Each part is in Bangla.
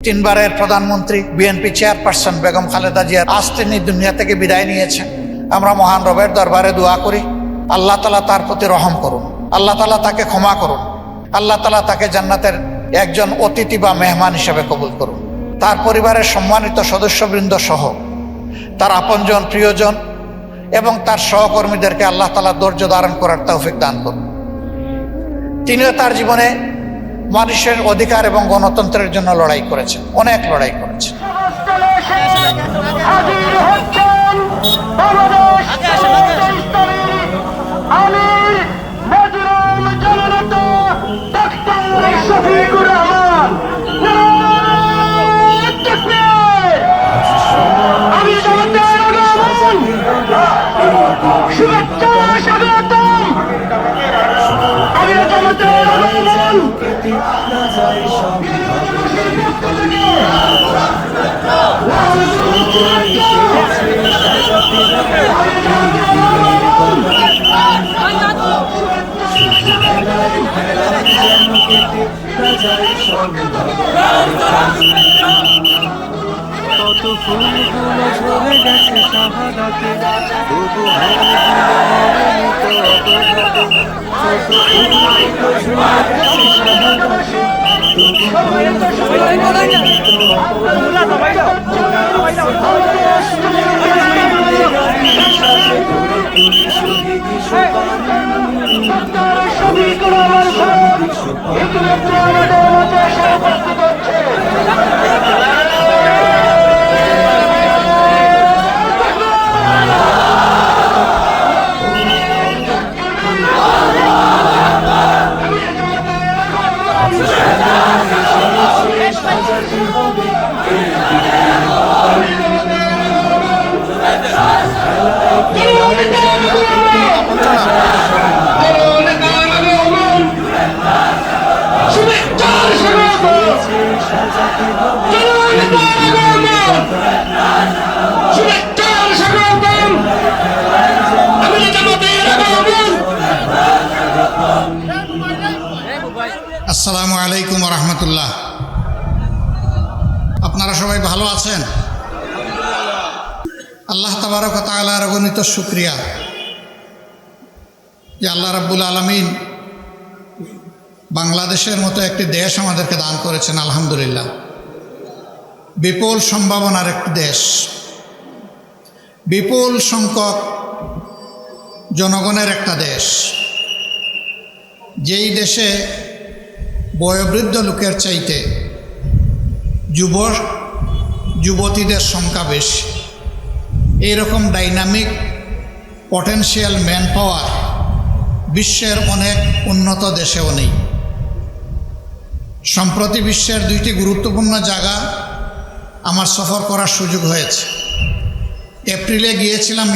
তিনবারের প্রধানমন্ত্রী বিএনপি চেয়ারপারসন বেগম খালেদা জিয়া আজ তিনি দুনিয়া থেকে বিদায় নিয়েছেন। আমরা মহান রবের দরবারে দোয়া করি, আল্লাহ তাআলা তার প্রতি রহম করুন, আল্লাহ তাআলা তাকে ক্ষমা করুন, আল্লাহ তাআলা তাকে জান্নাতের একজন অতিথি বা মেহমান হিসেবে কবুল করুন। তার পরিবারের সম্মানিত সদস্যবৃন্দ সহ তার আপনজন, প্রিয়জন এবং তার সহকর্মীদেরকে আল্লাহ তাআলা ধৈর্য ধারণ করার তৌফিক দান করুন। তিনিও তার জীবনে মানুষের অধিকার এবং গণতন্ত্রের জন্য লড়াই করেছেন, অনেক লড়াই করেছেন। কত ফুলগুলো ঝরে গেছে শাহাদাতে, তবু আসসালামু আলাইকুম ওয়া রাহমাতুল্লাহ। আপনারা সবাই ভালো আছেন? আল্লাহ তাবারক ওয়া তাআলার অগণিত শুকরিয়া যে আল্লাহ রাব্বুল আলামিন বাংলাদেশের মতো একটি দেশ আমাদেরকে দান করেছেন। আলহামদুলিল্লাহ, বিপুল সম্ভাবনার একটি দেশ, বিপুল সংখ্যক জনগণের একটা দেশ, যেই দেশে বয়োবৃদ্ধ লোকের চাইতে যুবতীদের সংখ্যা বেশি। এইরকম ডাইনামিক পটেনশিয়াল ম্যান পাওয়ার বিশ্বের অনেক উন্নত দেশেও নেই। সম্প্রতি বিশ্বের দুইটি গুরুত্বপূর্ণ জায়গা আমার সফর করার সুযোগ হয়েছে। এপ্রিলে গিয়েছিলাম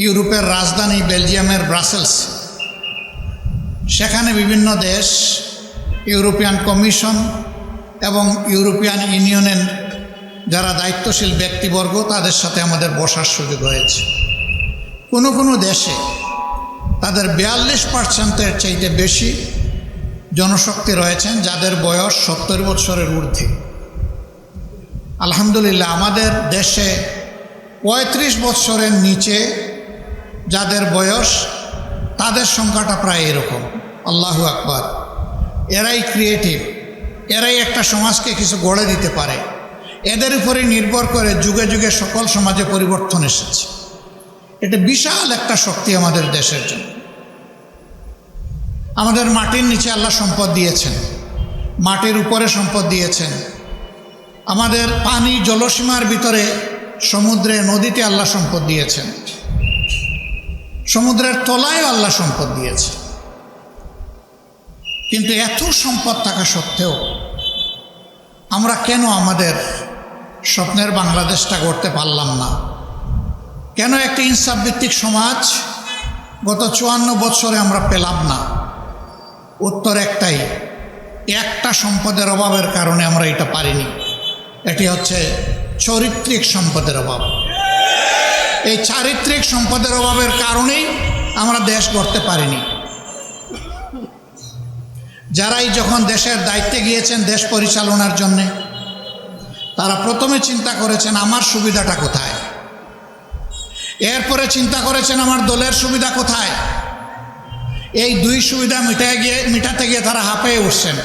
ইউরোপের রাজধানী বেলজিয়ামের ব্রাসেলস। সেখানে বিভিন্ন দেশ, ইউরোপিয়ান কমিশন এবং ইউরোপিয়ান ইউনিয়নের যারা দায়িত্বশীল ব্যক্তিবর্গ, তাদের সাথে আমাদের বসার সুযোগ হয়েছে। কোনো কোনো দেশে তাদের 42%-এর চাইতে বেশি জনশক্তি রয়েছেন যাদের বয়স 70 বছরের ঊর্ধ্বে। আলহামদুলিল্লাহ, আমাদের দেশে 35 বছরের নিচে যাদের বয়স, তাদের সংখ্যাটা প্রায় এরকম। আল্লাহু আকবার। এরাই ক্রিয়েটিভ, এরাই একটা সমাজকে কিছু গড়ে দিতে পারে। এদের উপরে নির্ভর করে যুগে যুগে সকল সমাজে পরিবর্তন এসেছে। এটা বিশাল একটা শক্তি আমাদের দেশের জন্য। আমাদের মাটির নিচে আল্লাহ সম্পদ দিয়েছেন, মাটির উপরে সম্পদ দিয়েছেন। আমাদের পানি জলসীমার ভিতরে সমুদ্রে, নদীতে আল্লাহ সম্পদ দিয়েছেন। সমুদ্রের তলায়ও আল্লাহ সম্পদ দিয়েছে। কিন্তু এত সম্পদ থাকা সত্ত্বেও আমরা কেন আমাদের স্বপ্নের বাংলাদেশটা গড়তে পারলাম না? কেন একটা ইনসাফ ভিত্তিক সমাজ গত 54 বছরে আমরা পেলাম না? উত্তর একটাই, একটা সম্পদের অভাবের কারণে আমরা এটা পারিনি। এটি হচ্ছে চারিত্রিক সম্পদের অভাব। এই চারিত্রিক সম্পদের অভাবের কারণেই আমরা দেশ গড়তে পারিনি। যারাই যখন দেশের দায়িত্বে গিয়েছেন দেশ পরিচালনার জন্যে, তারা প্রথমে চিন্তা করেছেন আমার সুবিধাটা কোথায়, এরপরে চিন্তা করেছেন আমার দলের সুবিধা কোথায়। এই দুই সুবিধা মিটাতে গিয়ে তারা হাঁপিয়ে উঠছেন।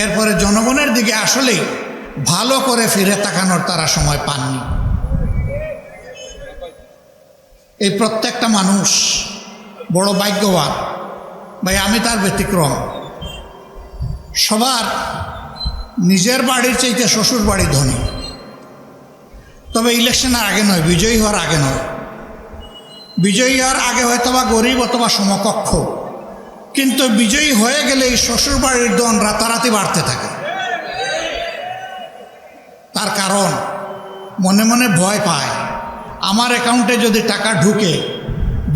এরপরে জনগণের দিকে আসলেই ভালো করে ফিরে তাকানোর তারা সময় পাননি। এই প্রত্যেকটা মানুষ বড় ভাগ্যবান ভাই, আমি তার ব্যতিক্রম। সবার নিজের বাড়ির চাইতে শ্বশুর বাড়ি ধনী, তবে ইলেকশনের আগে নয়, বিজয়ী হওয়ার আগে নয়। বিজয়ী হওয়ার আগে হয়তো বা গরিব অথবা সমকক্ষ, কিন্তু বিজয়ী হয়ে গেলে এই শ্বশুর বাড়ির ধন রাতারাতি বাড়তে থাকে। তার কারণ মনে মনে ভয় পায়, আমার অ্যাকাউন্টে যদি টাকা ঢুকে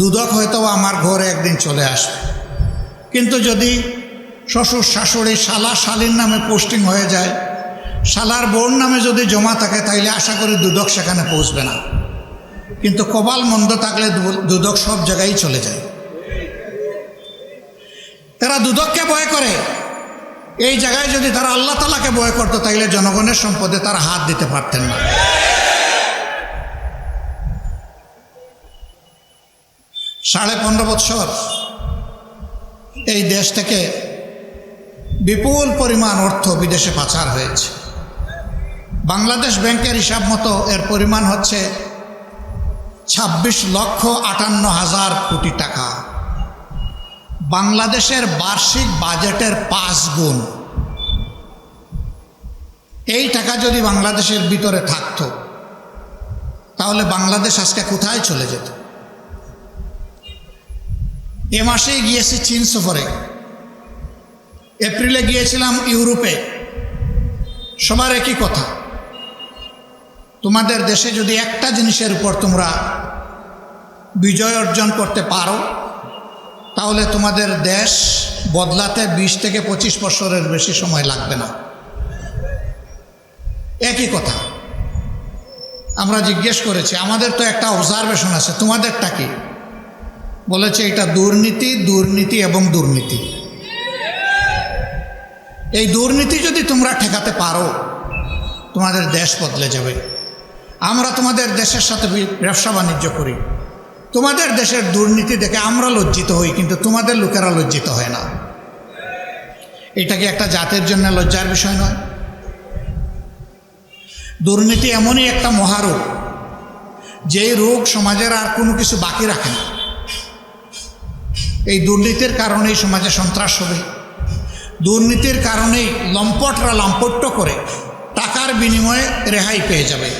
দুদক হয়তো আমার ঘরে একদিন চলে আসবে, কিন্তু যদি শ্বশুর শাশুড়ি শালা শালীর নামে পোস্টিং হয়ে যায়, শালার বোন নামে যদি জমা থাকে, তাইলে আশা করি দুদক সেখানে পৌঁছবে না। কিন্তু কপাল মন্দ থাকলে দুদক সব জায়গায় চলে যায়। তারা দুদককে ভয় করে। এই জায়গায় যদি তারা আল্লাহ তাআলাকে ভয় করতো, তাইলে জনগণের সম্পদে তারা হাত দিতে পারতেন না। 15.5 বছর এই দেশ থেকে বিপুল পরিমাণ অর্থ বিদেশে পাচার হয়েছে। বাংলাদেশ ব্যাংকের হিসাব মতো এর পরিমাণ হচ্ছে 26,58,000 কোটি টাকা। বাংলাদেশের বার্ষিক বাজেটের 5 গুণ। এই টাকা যদি বাংলাদেশের ভিতরে থাকতো, তাহলে বাংলাদেশ আজকে কোথায় চলে যেত। এ মাসেই গিয়েছি চীন সফরে, এপ্রিলে গিয়েছিলাম ইউরোপে। সবার একই কথা, তোমাদের দেশে যদি একটা জিনিসের উপর তোমরা বিজয় অর্জন করতে পারো, তাহলে তোমাদের দেশ বদলাতে 20 থেকে 25 বছরের বেশি সময় লাগবে না। একই কথা আমরা জিজ্ঞেস করেছি, আমাদের তো একটা অবজারভেশন আছে, তোমাদেরটা কি? বলেছে এটা দুর্নীতি, দুর্নীতি এবং দুর্নীতি। এই দুর্নীতি যদি তোমরা ঠেকাতে পারো, তোমাদের দেশ বদলে যাবে। আমরা তোমাদের দেশের সাথে ব্যবসা বাণিজ্য করি, তোমাদের দেশের দুর্নীতি দেখে আমরা লজ্জিত হই, কিন্তু তোমাদের লোকেরা লজ্জিত হয় না। এটা কি একটা জাতির জন্য লজ্জার বিষয় নয়? দুর্নীতি এমনই একটা মহারোগ, যেই রোগ সমাজের আর কোনো কিছু বাকি রাখে না। এই দুর্নীতির কারণেই সমাজে সন্ত্রাস হবে, দুর্নীতির কারণেই লম্পটরা লাম্পট্য করে টাকার বিনিময়ে রেহাই পেয়ে যাবে।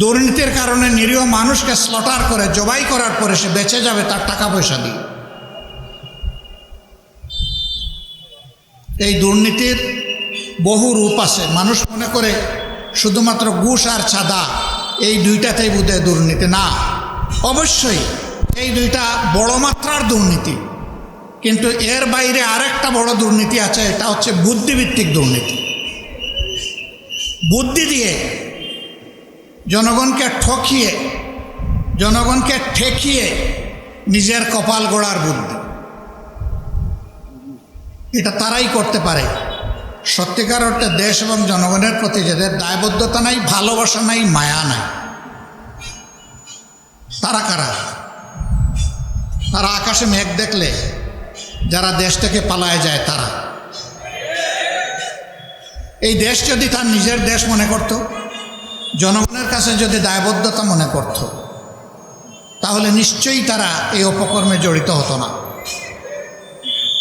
দুর্নীতির কারণে নিরীহ মানুষকে স্লটার করে জবাই করার পরে সে বেঁচে যাবে তার টাকা পয়সা দিয়ে। এই দুর্নীতির বহু রূপ আছে। মানুষ মনে করে শুধুমাত্র ঘুষ আর চাঁদা, এই দুইটাতেই বোধহয় দুর্নীতি। না, অবশ্যই এই দুইটা বড় মাত্রার দুর্নীতি, কিন্তু এর বাইরে আরেকটা বড় দুর্নীতি আছে, এটা হচ্ছে বুদ্ধিভিত্তিক দুর্নীতি। বুদ্ধি দিয়ে জনগণকে ঠকিয়ে, জনগণকে ঠেকিয়ে নিজের কপাল গড়ার বুদ্ধি। এটা তারাই করতে পারে সত্যিকার অর্থে দেশ এবং জনগণের প্রতি যাদের দায়বদ্ধতা নাই, ভালোবাসা নাই, মায়া নাই। তারা কারা? তারা আকাশে মেঘ দেখলে যারা দেশ থেকে পালায় যায় তারা। এই দেশ যদি তার নিজের দেশ মনে করত, জনগণের কাছে যদি দায়বদ্ধতা মনে করত, তাহলে নিশ্চয়ই তারা এই অপকর্মে জড়িত হতো না।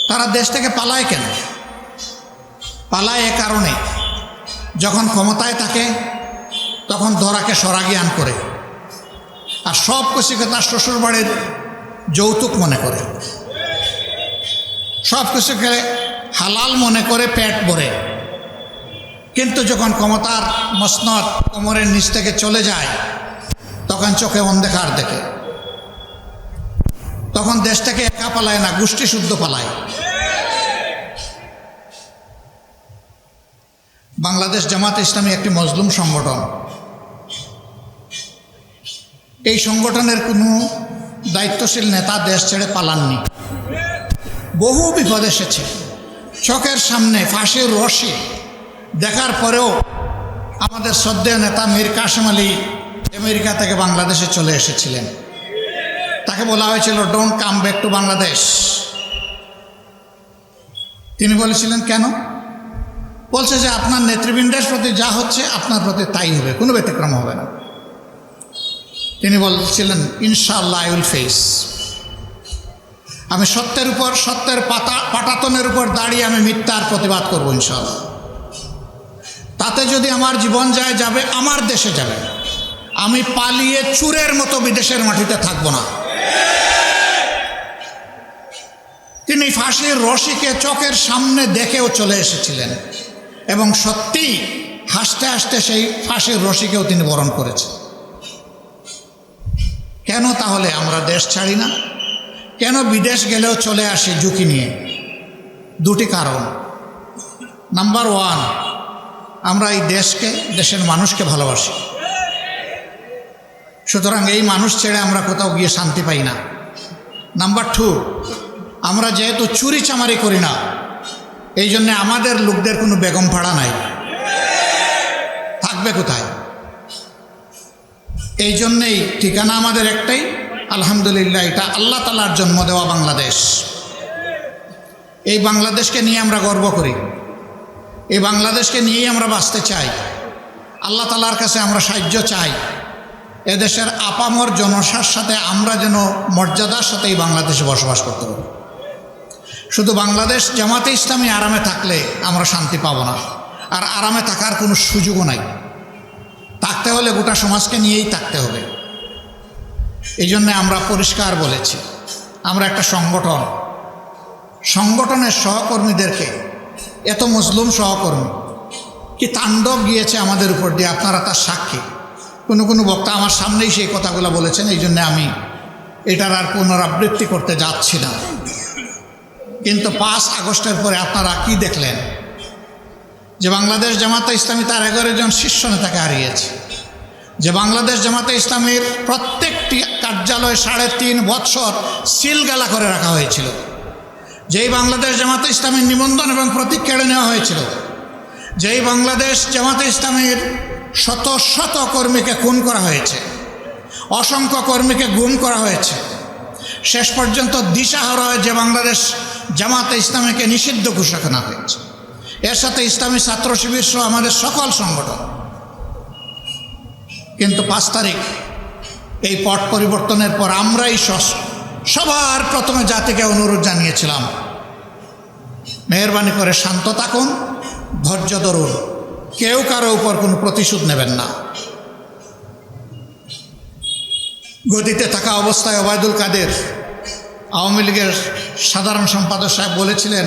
তারা দেশ থেকে পালায় কেন? পালায় এ কারণে, যখন ক্ষমতায় থাকে তখন ধরাকে সরাজ্ঞান করে, আর সব কিছুকে তার শ্বশুরবাড়ির যৌতুক মনে করে, সব কিছুকে হালাল মনে করে পেট ভরে। কিন্তু যখন ক্ষমতার মসনদ কোমরের নিচ থেকে চলে যায়, তখন চোখে অন্ধকার দেখে। তখন দেশ থেকে একা পালায় না, গোষ্ঠী শুদ্ধ পালায়। বাংলাদেশ জামাত ইসলামী একটি মজলুম সংগঠন। এই সংগঠনের কোনো দায়িত্বশীল নেতা দেশ ছেড়ে পালাননি। বহু বিপদ এসেছে, চোখের সামনে ফাঁসির রশি দেখার পরেও আমাদের শ্রদ্ধেয় নেতা মীর কাসেম আলী আমেরিকা থেকে বাংলাদেশে চলে এসেছিলেন। তাকে বলা হয়েছিল don't come back to Bangladesh. তিনি বলেছিলেন কেন? বলছে যে আপনার নেতৃবৃন্দের প্রতি যা হচ্ছে আপনার প্রতি তাই হবে, কোনো ব্যতিক্রম হবে না। তিনি বলছিলেন ইনশাআল্লাহ আই উইল ফেস। আমি সত্যের উপর, সত্যের পাটাতনের উপর দাঁড়িয়ে আমি মিথ্যার প্রতিবাদ করবো ইনশাআল্লাহ। তাতে যদি আমার জীবন যায় যাবে, আমার দেশে যাবে, আমি পালিয়ে চুরের মতো বিদেশের মাটিতে থাকবো না। তিনি ফাঁসির রশিকে চোখের সামনে দেখেও চলে এসেছিলেন এবং সত্যি হাসতে হাসতে সেই ফাঁসির রশিকেও তিনি বরণ করেছেন। কেন তাহলে আমরা দেশ ছাড়ি না? কেন বিদেশ গেলেও চলে আসি ঝুঁকি নিয়ে? দুটি কারণ। নাম্বার ওয়ান, আমরা এই দেশকে, দেশের মানুষকে ভালোবাসি, সুতরাং এই মানুষ ছেড়ে আমরা কোথাও গিয়ে শান্তি পাই না। নাম্বার টু, আমরা যেহেতু চুরি চামারি করি না, এই জন্যে আমাদের লোকদের কোনো বেগম ভাড়া নাই, থাকবে কোথায়? এই জন্যেই ঠিকানা আমাদের একটাই, আলহামদুলিল্লাহ, এটা আল্লাহ তাআলার জন্ম দেওয়া বাংলাদেশ। এই বাংলাদেশকে নিয়ে আমরা গর্ব করি, এই বাংলাদেশকে নিয়েই আমরা বাঁচতে চাই। আল্লাহ তাআলার কাছে আমরা সাহায্য চাই, এদেশের আপামর জনসার সাথে আমরা যেন মর্যাদার সাথে এই বাংলাদেশে বসবাস করতে পারি। শুধু বাংলাদেশ জামাতে ইসলামী আরামে থাকলে আমরা শান্তি পাবো না, আর আরামে থাকার কোনো সুযোগও নাই। থাকতে হলে গোটা সমাজকে নিয়েই থাকতে হবে। এই জন্যে আমরা পরিষ্কার বলেছি, আমরা একটা সংগঠন, সংগঠনের সহকর্মীদেরকে, এত মুসলিম সহকর্মী কি তাণ্ডব গিয়েছে আমাদের উপর দিয়ে, আপনারা তার সাক্ষী। কোনো বক্তা আমার সামনেই সেই কথাগুলো বলেছেন, এই জন্যে আমি এটার আর পুনরাবৃত্তি করতে যাচ্ছি না। কিন্তু 5 আগস্টের পরে আপনারা কি দেখলেন? যে বাংলাদেশ জামাতে ইসলামী তার 11 জন শীর্ষ নেতাকে হারিয়েছে, যে বাংলাদেশ জামাতে ইসলামীর প্রত্যেকটি কার্যালয় 3.5 বৎসর সিলগালা করে রাখা হয়েছিল, যেই বাংলাদেশ জামাতে ইসলামীর নিবন্ধন এবং প্রতীক কেড়ে নেওয়া হয়েছিল, যেই বাংলাদেশ জামাতে ইসলামীর শত শত কর্মীকে খুন করা হয়েছে, অসংখ্য কর্মীকে গুম করা হয়েছে, শেষ পর্যন্ত দিশাহারা হয়ে যে বাংলাদেশ জামাতে ইসলামীকে নিষিদ্ধ ঘোষণা হয়েছে, এর সাথে ইসলামী ছাত্র শিবির সহ আমাদের সকল সংগঠন। কিন্তু 5 তারিখ এই পট পরিবর্তনের পর আমরাই সবার প্রথমে জাতিকে অনুরোধ জানিয়েছিলাম, মেহরবানি করে শান্ত থাকুন, ধৈর্য ধরুন, কেউ কারো উপর কোনো প্রতিশোধ নেবেন না। গদিতে থাকা অবস্থায় ওবায়দুল কাদের আওয়ামী লীগের সাধারণ সম্পাদক সাহেব বলেছিলেন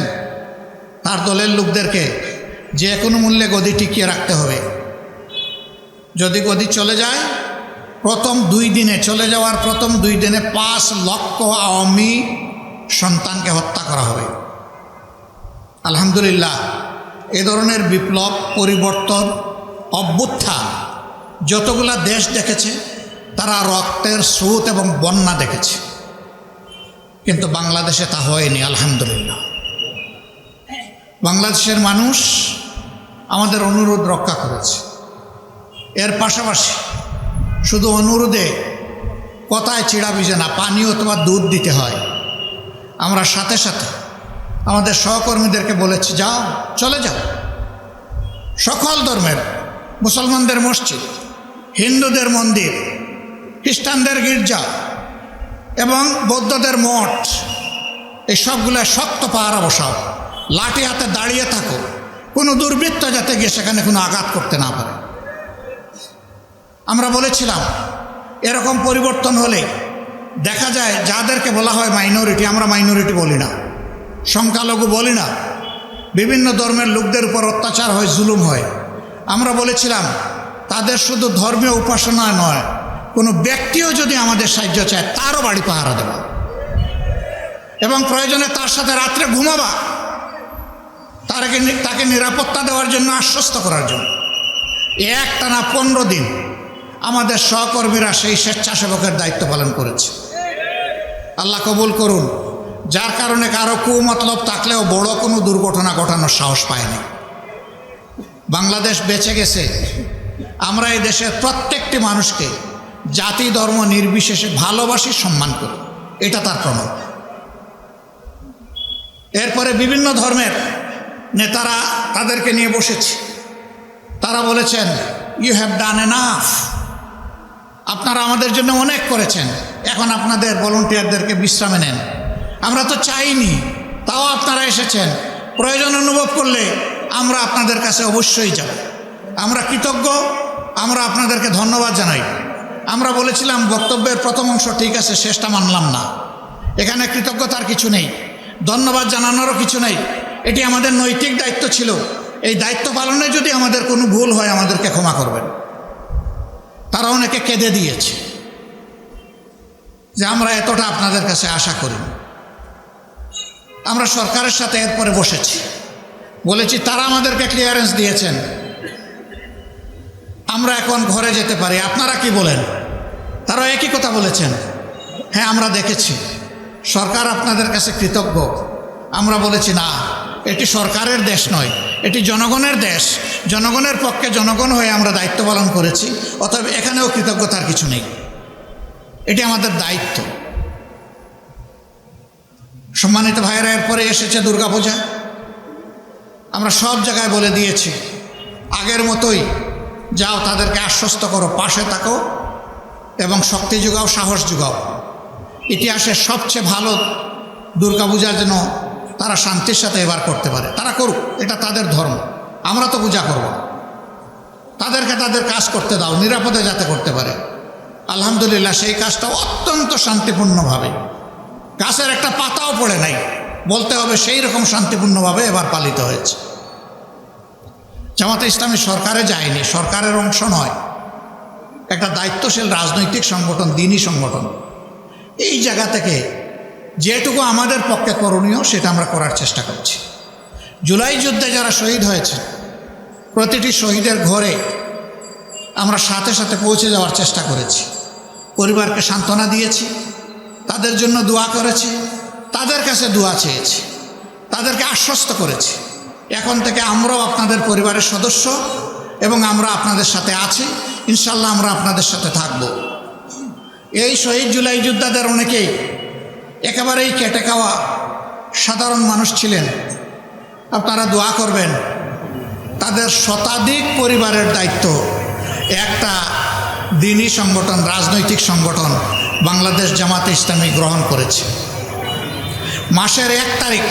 তার দলের লোকদেরকে যে কোনো মূল্যে গদি টিকিয়ে রাখতে হবে। যদি গদি চলে যায়, প্রথম 2 দিনে, চলে যাওয়ার প্রথম 2 দিনে 5 লক্ষ আওয়ামী সন্তানকে হত্যা করা হবে। আলহামদুলিল্লাহ, এ ধরনের বিপ্লব, পরিবর্তন, অভ্যুত্থান যতগুলা দেশ দেখেছে তারা রক্তের স্রোত এবং বন্যা দেখেছে, কিন্তু বাংলাদেশে তা হয়নি। আলহামদুলিল্লাহ, বাংলাদেশের মানুষ আমাদের অনুরোধ রক্ষা করেছে। এর পাশাপাশি শুধু অনুরোধে কথায় চিড়া ভিজে না, পানি অথবা দুধ দিতে হয়। আমরা সাথে সাথে আমাদের সহকর্মীদেরকে বলেছি, যাও, চলে যাও, সকল ধর্মের, মুসলমানদের মসজিদ, হিন্দুদের মন্দির, খ্রিস্টানদের গির্জা এবং বৌদ্ধদের মঠ, এই সবগুলো শক্ত পাহারা বসাও, লাঠি হাতে দাঁড়িয়ে থাকো, কোনো দুর্বৃত্ত যাতে গিয়ে সেখানে কোনো আঘাত করতে না পারে। আমরা বলেছিলাম এরকম পরিবর্তন হলে দেখা যায় যাদেরকে বলা হয় মাইনরিটি, আমরা মাইনরিটি বলি না, সংখ্যালঘু বলি না, বিভিন্ন ধর্মের লোকদের উপর অত্যাচার হয়, জুলুম হয়, আমরা বলেছিলাম তাদের শুধু ধর্মীয় উপাসনায় নয়, কোনো ব্যক্তিও যদি আমাদের সাহায্য চায় তারও বাড়ি পাহারা দেবা এবং প্রয়োজনে তার সাথে রাত্রে ঘুমাবা, তাকে নিরাপত্তা দেওয়ার জন্য, আশ্বস্ত করার জন্য। একটানা 15 দিন আমাদের সহকর্মীরা সেই স্বেচ্ছাসেবকের দায়িত্ব পালন করেছে। আল্লাহ কবুল করুন, যার কারণে কারো কুমতলব থাকলেও বড় কোনো দুর্ঘটনা ঘটানোর সাহস পায়নি। বাংলাদেশ বেঁচে গেছে। আমরা এই দেশের প্রত্যেকটি মানুষকে জাতি ধর্ম নির্বিশেষে ভালোবাসি, সম্মান করি, এটা তার প্রমাণ। এরপরে বিভিন্ন ধর্মের নেতারা তাদেরকে নিয়ে বসেছে। তারা বলেছেন, ইউ হ্যাভ ডান এনাফ, আপনারা আমাদের জন্য অনেক করেছেন, এখন আপনাদের ভলান্টিয়ারদেরকে বিশ্রামে নেন। আমরা তো চাইনি, তাও আপনারা এসেছেন, প্রয়োজন অনুভব করলে আমরা আপনাদের কাছে অবশ্যই যাব। আমরা কৃতজ্ঞ, আমরা আপনাদেরকে ধন্যবাদ জানাই। আমরা বলেছিলাম বক্তব্যের প্রথম অংশ ঠিক আছে, শেষটা মানলাম না। এখানে কৃতজ্ঞতার কিছু নেই, ধন্যবাদ জানানোরও কিছু নেই। এটি আমাদের নৈতিক দায়িত্ব ছিল। এই দায়িত্ব পালনে যদি আমাদের কোনো ভুল হয় আমাদেরকে ক্ষমা করবেন। তারা অনেকে কেঁদে দিয়েছে যে আমরা এতটা আপনাদের কাছে আশা করি। আমরা সরকারের সাথে এরপরে বসেছি, বলেছি তারা আমাদেরকে ক্লিয়ারেন্স দিয়েছেন, আমরা এখন ঘরে যেতে পারি, আপনারা কি বলেন? তারা একই কথা বলেছেন, হ্যাঁ আমরা দেখেছি, সরকার আপনাদের কাছে কৃতজ্ঞ। আমরা বলেছি না, এটি সরকারের দেশ নয়, এটি জনগণের দেশ। জনগণের পক্ষে জনগণ হয়ে আমরা দায়িত্ব পালন করেছি, অতএব এখানেও কৃতজ্ঞতার কিছু নেই, এটি আমাদের দায়িত্ব। সম্মানিত ভাইয়েরা, এরপরে এসেছে দুর্গাপূজা। আমরা সব জায়গায় বলে দিয়েছি, আগের মতোই যাও, তাদেরকে আশ্বস্ত করো, পাশে থাকো এবং শক্তি যোগাও, সাহস যোগাও। ইতিহাসের সবচেয়ে ভালো দুর্গাপূজা যেন তারা শান্তির সাথে এবার করতে পারে। তারা করুক, এটা তাদের ধর্ম, আমরা তো পূজা করব। তাদেরকে তাদের কাজ করতে দাও, নিরাপদে যাতে করতে পারে। আলহামদুলিল্লাহ, সেই কাজটা অত্যন্ত শান্তিপূর্ণভাবে, গাছের একটা পাতাও পড়ে নাই বলতে হবে, সেই রকম শান্তিপূর্ণভাবে এবার পালিত হয়েছে। জামাতে ইসলামী সরকারে যায়নি, সরকারের অংশ নয়, একটা দায়িত্বশীল রাজনৈতিক সংগঠন, দ্বীনি সংগঠন। এই জায়গা থেকে যেটুকু আমাদের পক্ষে করণীয় সেটা আমরা করার চেষ্টা করছি। জুলাই যুদ্ধে যারা শহীদ হয়েছে, প্রতিটি শহীদের ঘরে আমরা সাথে সাথে পৌঁছে যাওয়ার চেষ্টা করেছি, পরিবারকে সান্ত্বনা দিয়েছি, তাদের জন্য দোয়া করেছি, তাদের কাছে দোয়া চেয়েছি, তাদেরকে আশ্বস্ত করেছি এখন থেকে আমরাও আপনাদের পরিবারের সদস্য এবং আমরা আপনাদের সাথে আছি, ইনশাল্লাহ আমরা আপনাদের সাথে থাকব। এই শহীদ জুলাই যোদ্ধাদের অনেকেই একেবারেই কেটে খাওয়া সাধারণ মানুষ ছিলেন। আপনারা দোয়া করবেন, তাদের শতাধিক পরিবারের দায়িত্ব একটা দ্বীনি সংগঠন, রাজনৈতিক সংগঠন বাংলাদেশ জামাতে ইসলামী গ্রহণ করেছে। মাসের 1 তারিখ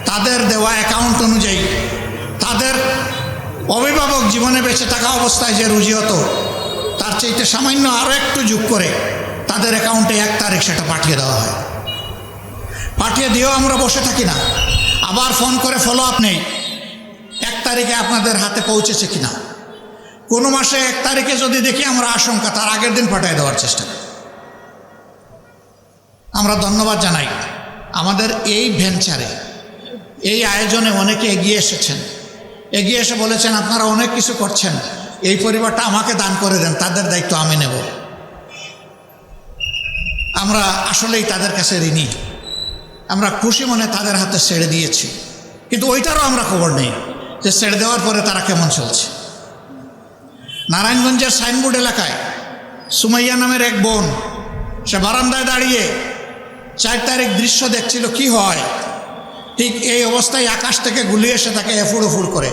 তাদের দেওয়া অ্যাকাউন্ট অনুযায়ী তাদের অভিভাবক জীবনে বেঁচে থাকা অবস্থায় যে রুজি হতো তার চাইতে সামান্য আরও একটু যোগ করে তাদের অ্যাকাউন্টে 1 তারিখ সেটা পাঠিয়ে দেওয়া হয়। পাঠিয়ে দিয়েও আমরা বসে থাকি না, আবার ফোন করে ফলো আপ নেই 1 তারিখে আপনাদের হাতে পৌঁছেছে কিনা। কোনো মাসে 1 তারিখে যদি দেখি আমরা আশঙ্কা, তার আগের দিন পাঠিয়ে দেওয়ার চেষ্টা করি। আমরা ধন্যবাদ জানাই আমাদের এই ভেঞ্চারে, এই আয়োজনে অনেকে এগিয়ে এসেছেন, এগিয়ে এসে বলেছেন আপনারা অনেক কিছু করছেন, এই পরিবারটা আমাকে দান করে দেন, তাদের দায়িত্ব আমি নেব। আমরা আসলেই তাদের কাছে ঋণী, আমরা খুশি মনে তাদের হাতে ছেড়ে দিয়েছি, কিন্তু ওইটারও আমরা খবর নেই যে ছেড়ে দেওয়ার পরে তারা কেমন চলছে। নারায়ণগঞ্জের সাইনবোর্ড এলাকায় সুমাইয়া নামের এক বোন, সে বারান্দায় দাঁড়িয়ে 4 তারিখ দৃশ্য দেখছিল কি হয়। ঠিক এই অবস্থায় আকাশ থেকে গুলি এসে তাকে এফুড় উফুড় করে,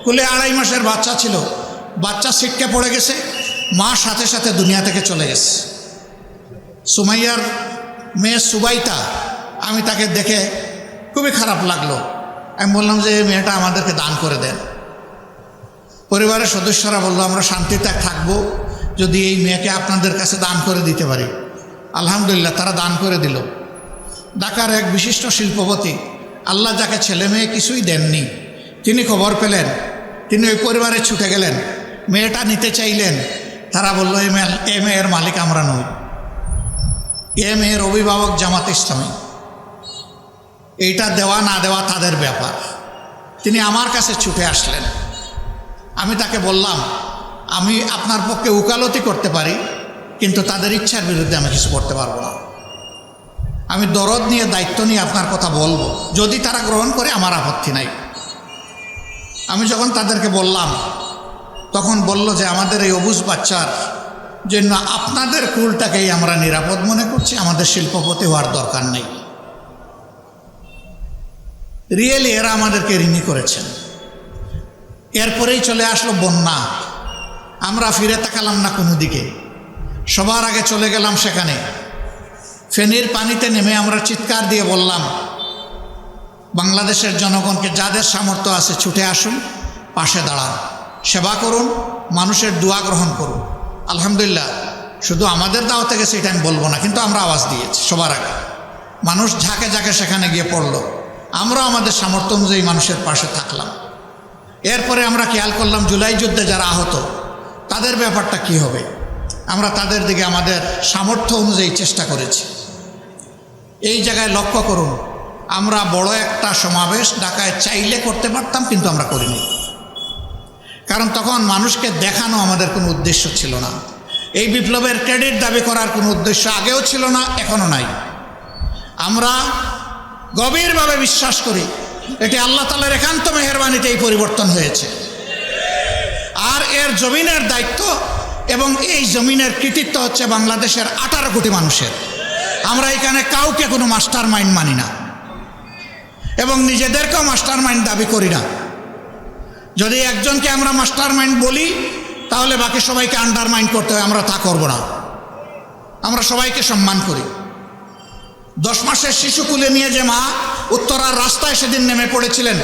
কুলে 2.5 মাসের বাচ্চা ছিল, বাচ্চা ছিটকে পড়ে গেছে, মা সাথে সাথে দুনিয়া থেকে চলে গেছে। সুমাইয়ার মেয়ে সুবাইতা, আমি তাকে দেখে খুবই খারাপ লাগলো। আমি বললাম যে এই মেয়েটা আমাদেরকে দান করে দেন। পরিবারের সদস্যরা বললো আমরা শান্তিতে থাকবো যদি এই মেয়েকে আপনাদের কাছে দান করে দিতে পারি। আলহামদুলিল্লাহ, তারা দান করে দিল। ঢাকার এক বিশিষ্ট শিল্পপতি, আল্লাহ যাকে ছেলে মেয়ে কিছুই দেননি, তিনি খবর পেলেন, তিনি ওই পরিবারে ছুটে গেলেন, মেয়েটা নিতে চাইলেন। তারা বলল এ মেয়ের মালিক আমরা নই, এ মেয়ের অভিভাবক জামাতে ইসলামী, এইটা দেওয়া না দেওয়া তাদের ব্যাপার। তিনি আমার কাছে ছুটে আসলেন। আমি তাকে বললাম আমি আপনার পক্ষে উকালতি করতে পারি, কিন্তু তাদের ইচ্ছার বিরুদ্ধে আমি কিছু করতে পারবো না। আমি দরদ নিয়ে দায়িত্ব নিয়ে আপনার কথা বলবো, যদি তারা গ্রহণ করে আমার আপত্তি নাই। আমি যখন তাদেরকে বললাম তখন বলল যে আমাদের এই অবুঝ বাচ্চার জন্য আপনাদের কুলটাকেই আমরা নিরাপদ মনে করছি, আমাদের শিল্পপতি হওয়ার দরকার নেই। রিয়েলি এরা আমাদেরকে ঋণী করেছেন। এরপরেই চলে আসলো বন্যা, আমরা ফিরে তাকালাম না কোনো দিকে, সবার আগে চলে গেলাম সেখানে। ফেনীর পানিতে নেমে আমরা চিৎকার দিয়ে বললাম বাংলাদেশের জনগণকে, যাদের সামর্থ্য আছে ছুটে আসুন, পাশে দাঁড়ান, সেবা করুন, মানুষের দোয়া গ্রহণ করুন। আলহামদুলিল্লাহ, শুধু আমাদের দাওয়াতে গেছে এটা আমি বলবো না, কিন্তু আমরা আওয়াজ দিয়েছি সবার আগে। মানুষ ঝাঁকে ঝাঁকে সেখানে গিয়ে পড়ল, আমরা আমাদের সামর্থ্য অনুযায়ী মানুষের পাশে থাকলাম। এরপরে আমরা খেয়াল করলাম জুলাই যুদ্ধে যারা আহত তাদের ব্যাপারটা কি হবে, আমরা তাদের দিকে আমাদের সামর্থ্য অনুযায়ী চেষ্টা করেছি। এই জায়গায় লক্ষ্য করুন, আমরা বড় একটা সমাবেশ ঢাকায় চাইলে করতে পারতাম, কিন্তু আমরা করিনি। কারণ তখন মানুষকে দেখানো আমাদের কোনো উদ্দেশ্য ছিল না। এই বিপ্লবের ক্রেডিট দাবি করার কোনো উদ্দেশ্য আগেও ছিল না, এখনও নাই। আমরা গভীরভাবে বিশ্বাস করি এটি আল্লাহ তাআলার একান্ত মেহেরবানিতে এই পরিবর্তন হয়েছে। আর এর জমিনের দায়িত্ব এবং এই জমিনের কৃতিত্ব হচ্ছে বাংলাদেশের 18 কোটি মানুষের। আমরা এখানে কাউকে কোনো মাস্টার মাইন্ড মানি না এবং নিজেদেরকেও মাস্টার মাইন্ড দাবি করি না। যদি একজনকে আমরা মাস্টার মাইন্ড বলি তাহলে বাকি সবাইকে আন্ডারমাইন্ড করতে হয়, আমরা তা করব না। আমরা সবাইকে সম্মান করি। 10 মাসের শিশু কুলে নিয়ে যে মা উত্তরার রাস্তায় সেদিন নেমে পড়েছিলেন,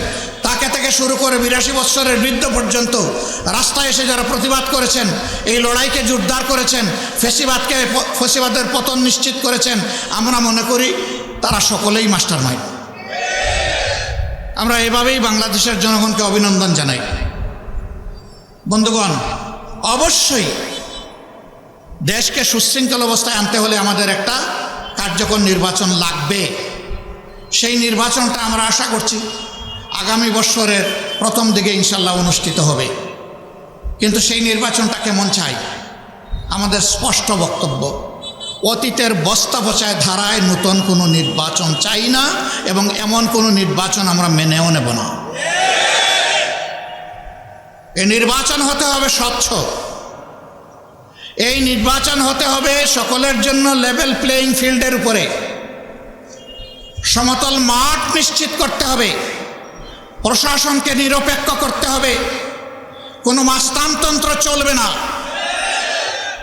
তাকে থেকে শুরু করে 82 বৎসরের বৃদ্ধ পর্যন্ত রাস্তায় এসে যারা প্রতিবাদ করেছেন, এই লড়াইকে জোরদার করেছেন, ফ্যাসিবাদের পতন নিশ্চিত করেছেন, আমরা মনে করি তারা সকলেই মাস্টার মাইন্ড। আমরা এভাবেই বাংলাদেশের জনগণকে অভিনন্দন জানাই। বন্ধুগণ, অবশ্যই দেশকে সুশৃঙ্খল অবস্থায় আনতে হলে আমাদের একটা কার্যকর নির্বাচন লাগবে। সেই নির্বাচনটা আমরা আশা করছি আগামী বছরের প্রথম দিকে ইনশাল্লাহ অনুষ্ঠিত হবে। কিন্তু সেই নির্বাচনটা কেমন চাই, আমাদের স্পষ্ট বক্তব্য, অতীতের বস্তা পচায় ধারায় নতুন কোনো নির্বাচন চাই না এবং এমন কোনো নির্বাচন আমরা মেনেও নেব না। এই নির্বাচন হতে হবে স্বচ্ছ, এই নির্বাচন হতে হবে সকলের জন্য লেভেল প্লেইং ফিল্ডের উপরে, সমতল মাঠ নিশ্চিত করতে হবে, প্রশাসনকে নিরপেক্ষ করতে হবে, কোনো মাস্তানতন্ত্র চলবে না,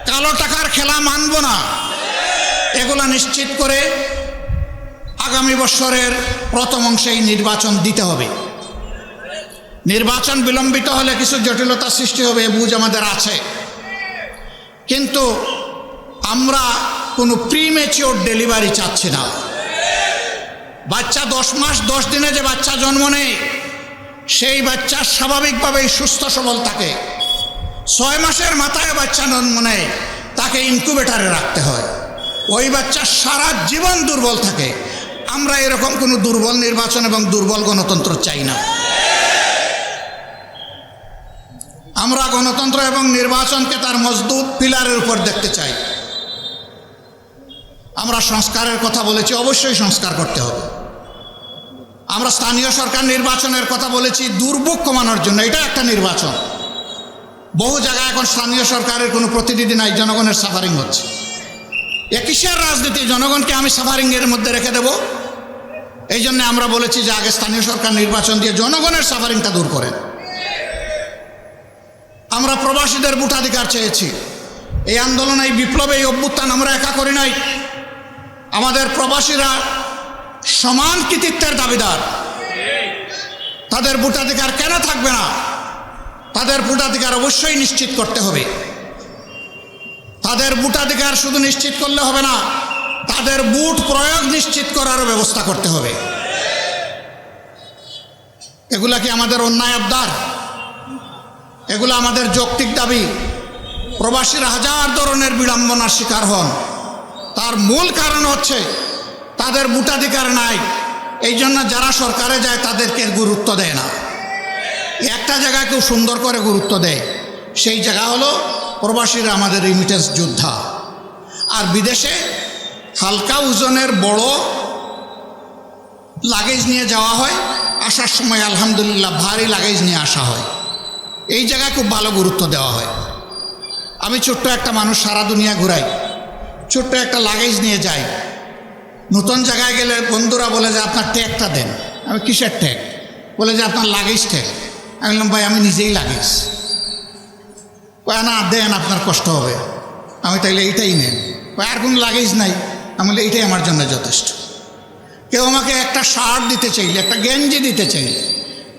কালো টাকার খেলা মানব না। এগুলা নিশ্চিত করে আগামী বছরের প্রথম অংশেই নির্বাচন দিতে হবে। নির্বাচন বিলম্বিত হলে কিছু জটিলতা সৃষ্টি হবে, বুঝ আমাদের আছে, কিন্তু আমরা কোনো প্রিমেচিওর ডেলিভারি চাচ্ছি না। বাচ্চা 10 মাস 10 দিনে যে বাচ্চা জন্ম নেয়, সেই বাচ্চা স্বাভাবিকভাবেই সুস্থ সবল থাকে। 6 মাসের মাথায় বাচ্চা জন্ম নেয়, তাকে ইনকিউবেটরে রাখতে হয়, ওই বাচ্চা সারা জীবন দুর্বল থাকে। আমরা এরকম কোনো দুর্বল নির্বাচন এবং দুর্বল গণতন্ত্র চাই না। আমরা গণতন্ত্র এবং নির্বাচনকে তার মজবুত পিলারের উপর দেখতে চাই। আমরা সংস্কারের কথা বলেছি, অবশ্যই সংস্কার করতে হবে। আমরা স্থানীয় সরকার নির্বাচনের কথা বলেছি দুর্ভোগ কমানোর জন্য, এটা একটা নির্বাচন। বহু জায়গায় এখন স্থানীয় সরকারের কোনো প্রতিনিধি নাই, জনগণের সাফারিং হচ্ছে। কিসের রাজনীতি, জনগণকে আমি সাফারিংয়ের মধ্যে রেখে দেব? এই জন্য আমরা বলেছি যে আগে স্থানীয় সরকার নির্বাচন দিয়ে জনগণের সাফারিংটা দূর করেন। আমরা প্রবাসীদের ভোটাধিকার চেয়েছি। এই আন্দোলন, এই বিপ্লবে, এই অভ্যুত্থান আমরা একা করি নাই। আমাদের প্রবাসীরা সমান কৃতিত্বের দাবিদার। তাদের ভোটাধিকার কেন থাকবে না? তাদের ভোটাধিকার অবশ্যই নিশ্চিত করতে হবে। তাদের ভোটাধিকার শুধু নিশ্চিত করলে হবে না, তাদের ভোট প্রয়োগ নিশ্চিত করারও ব্যবস্থা করতে হবে। এগুলা কি আমাদের অন্যায় আবদার? এগুলো আমাদের যৌক্তিক দাবি। প্রবাসীরা হাজার ধরনের বিড়ম্বনার শিকার হন, তার মূল কারণ হচ্ছে তাদের ভোটাধিকার নাই। এই জন্য যারা সরকারে যায় তাদেরকে গুরুত্ব দেয় না। একটা জায়গায় কেউ সুন্দর করে গুরুত্ব দেয়, সেই জায়গা হলো প্রবাসীরা আমাদের রিমিটেন্স যোদ্ধা। আর বিদেশে হালকা ওজনের বড় লাগেজ নিয়ে যাওয়া হয়, আসার সময় আলহামদুলিল্লাহ ভারী লাগেজ নিয়ে আসা হয়। এই জায়গায় খুব ভালো গুরুত্ব দেওয়া হয়। আমি ছোট্ট একটা মানুষ, সারা দুনিয়া ঘুরাই, ছোট্ট একটা লাগেজ নিয়ে যাই। নতুন জায়গায় গেলে বন্ধুরা বলে যে আপনার ট্যাগটা দেন। আমি কিসের ট্যাগ? বলে যে আপনার লাগেজ ট্যাগ। আমি বললাম ভাই আমি নিজেই লাগেজ। না দেন, আপনার কষ্ট হবে। আমি তাইলে এইটাই নেন। আর কোনো লাগেজ নাই। আমি বলি এইটাই আমার জন্য যথেষ্ট। কেউ আমাকে একটা শার্ট দিতে চাইলে, একটা গেঞ্জি দিতে চাইলে,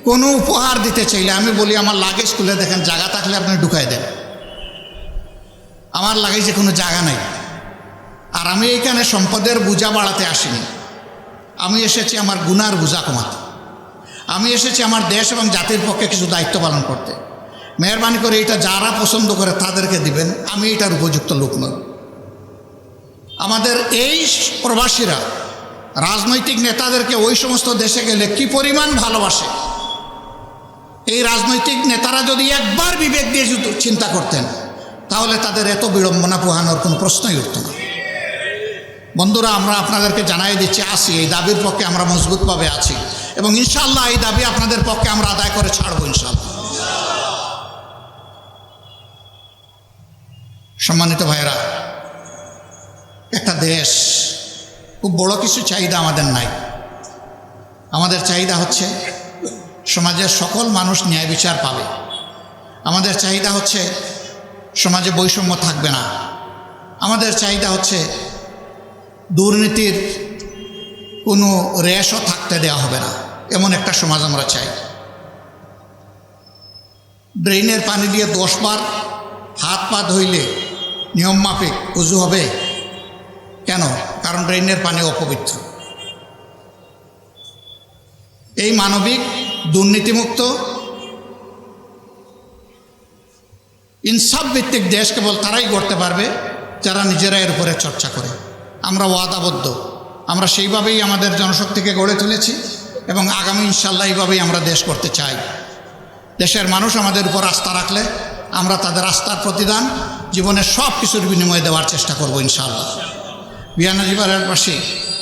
কোনো উপহার দিতে চাইলে আমি বলি আমার লাগেজ খুলে দেখেন, জায়গা থাকলে আপনি ঢুকাই দেন। আমার লাগেজে কোনো জায়গা নাই। আর আমি এইখানে সম্পদের বোঝা বাড়াতে আসিনি। আমি এসেছি আমার গুনার বোঝা কমাতে। আমি এসেছি আমার দেশ এবং জাতির পক্ষে কিছু দায়িত্ব পালন করতে। মেহরবানি করে এটা যারা পছন্দ করে তাদেরকে দিবেন, আমি এটার উপযুক্ত লোক নই। আমাদের এই প্রবাসীরা রাজনৈতিক নেতাদেরকে ওই সমস্ত দেশে গেলে কি পরিমাণ ভালোবাসে। এই রাজনৈতিক নেতারা যদি একবার বিবেক দিয়ে চিন্তা করতেন, তাহলে তাদের এত বিড়ম্বনা পোহানোর কোনো প্রশ্নই উঠত না। বন্ধুরা, আমরা আপনাদেরকে জানাই দিচ্ছি, আসি এই দাবির পক্ষে আমরা মজবুতভাবে আছি এবং ইনশাআল্লাহ এই দাবি আপনাদের পক্ষে আমরা আদায় করে ছাড়বো ইনশাআল্লাহ। সম্মানিত ভাইরা, একটা দেশ, খুব বড় কিছু চাহিদা আমাদের নাই। আমাদের চাহিদা হচ্ছে সমাজের সকল মানুষ ন্যায় বিচার পাবে। আমাদের চাহিদা হচ্ছে সমাজে বৈষম্য থাকবে না। আমাদের চাহিদা হচ্ছে দুর্নীতির কোনো রেশও থাকতে দেওয়া হবে না, এমন একটা সমাজ আমরা চাই। ড্রেনের পানি দিয়ে 10 বার হাত পা ধুইলে নিয়ম মাফিক উজু হবে কেন? কারণ ড্রেনের পানি অপবিত্র। এই মানবিক দুর্নীতিমুক্ত ইনসাফ ভিত্তিক দেশ কেবল তারাই গড়তে পারবে যারা নিজেরা এর উপরে চর্চা করে। আমরা ওয়াদাবদ্ধ, আমরা সেইভাবেই আমাদের জনশক্তিকে গড়ে তুলেছি এবং আগামী ইনশাল্লাহ এইভাবেই আমরা দেশ করতে চাই। দেশের মানুষ আমাদের উপর আস্থা রাখলে আমরা তাদের আস্থার প্রতিদান জীবনের সব কিছুর বিনিময়ে দেওয়ার চেষ্টা করব ইনশাআল্লাহ। বিয়ানীবাজারের পাশে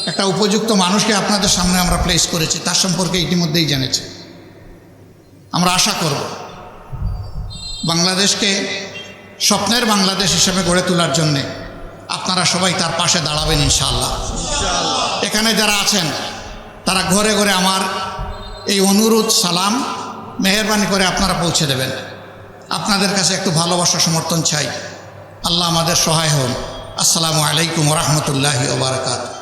একটা উপযুক্ত মানুষকে আপনাদের সামনে আমরা প্লেস করেছি, তার সম্পর্কে ইতিমধ্যেই জেনেছি। আমরা আশা করব বাংলাদেশকে স্বপ্নের বাংলাদেশ হিসেবে গড়ে তোলার জন্যে আপনারা সবাই তার পাশে দাঁড়াবেন ইনশাআল্লাহ। এখানে যারা আছেন তারা ঘরে ঘরে আমার এই অনুরোধ সালাম মেহেরবানি করে আপনারা পৌঁছে দেবেন। আপনাদের কাছে একটু ভালোবাসা সমর্থন চাই। আল্লাহ আমাদের সহায় হন। আসসালামু আলাইকুম ওয়া রাহমাতুল্লাহি ওয়া বারাকাতুহু।